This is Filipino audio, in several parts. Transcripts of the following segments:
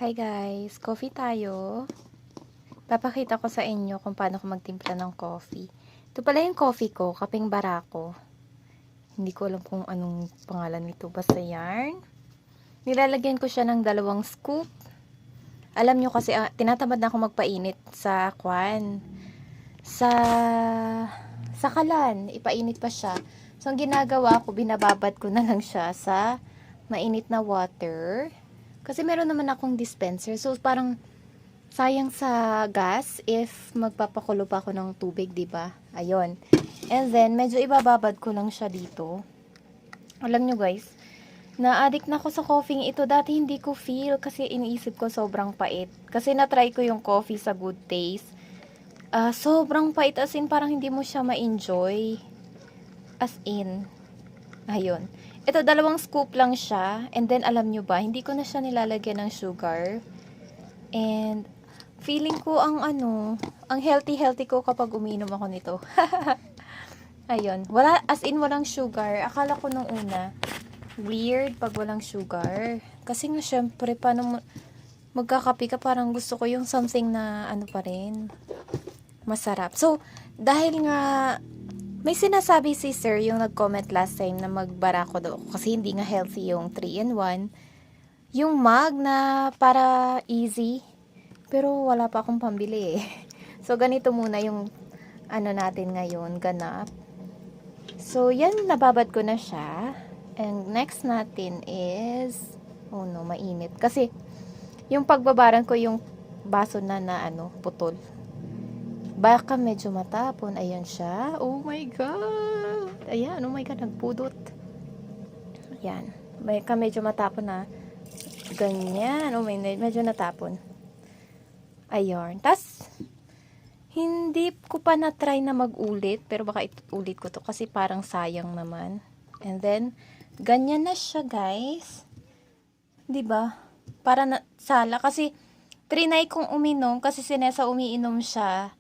Hi guys, coffee tayo. Papakita ko sa inyo kung paano ko magtimpla ng coffee. Ito pala yung coffee ko, kapeng barako. Hindi ko alam kung anong pangalan nito, basta yarn. Nilalagyan ko siya ng 2 scoop. Alam nyo kasi, tinatamad na ako magpainit sa sa kalan, ipainit pa siya. So, ang ginagawa ko, binababad ko na lang siya sa mainit na water. Kasi meron naman akong dispenser. So, parang sayang sa gas if magpapakulo pa ako ng tubig, diba? Ayun. And then, medyo ibababad ko lang siya dito. Alam nyo guys, na-addict na ako sa coffee ito. Dati hindi ko feel kasi iniisip ko sobrang pait. Kasi na-try ko yung coffee sa Good Taste. Sobrang pait, as in parang hindi mo siya ma-enjoy. As in. Ayun. Ito, 2 scoop lang siya. And then, alam nyo ba, hindi ko na siya nilalagyan ng sugar. And, feeling ko ang healthy ko kapag umiinom ako nito. Ayun. As in, walang sugar. Akala ko nung una, weird pag walang sugar. Kasi nga, syempre, paano magkakape ka, parang gusto ko yung something na, pa rin, masarap. So, dahil nga, may sinasabi si sir yung nag-comment last time na magbarako daw kasi hindi nga healthy yung 3-in-1. Yung mug na para easy. Pero wala pa akong pambili eh. So, ganito muna yung natin ngayon, ganap. So, yan, nababad ko na siya. And next natin is, oh no, mainit. Kasi, yung pagbabaran ko yung baso na putol. Baka medyo matapon. Ayan siya. Oh my God. Ayan. Oh my God. Nagpudot. Ayan. Baka medyo matapon na. Ganyan. Oh my God. Medyo natapon. Ayan. Tas, hindi ko pa na-try na mag-ulit. Pero baka ulit ko to. Kasi parang sayang naman. And then, ganyan na siya guys. Diba? Para na sala. Kasi, trinay kong uminom. Kasi sinesa umiinom siya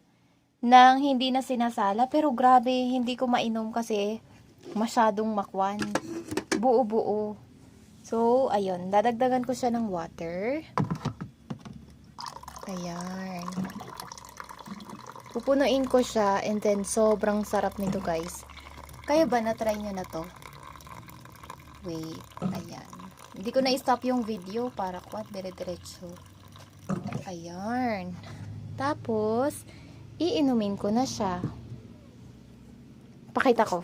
nang hindi na sinasala. Pero grabe, hindi ko mainom kasi masyadong makwan. Buo-buo. So, ayun. Dadagdagan ko siya ng water. Ayan. Pupunuin ko siya and then sobrang sarap nito guys. Kaya ba na-try nyo na to? Wait. Ayan. Hindi ko na-stop yung video para dire-diretso. Ayan. Tapos, iinumin ko na siya. Pakita ko.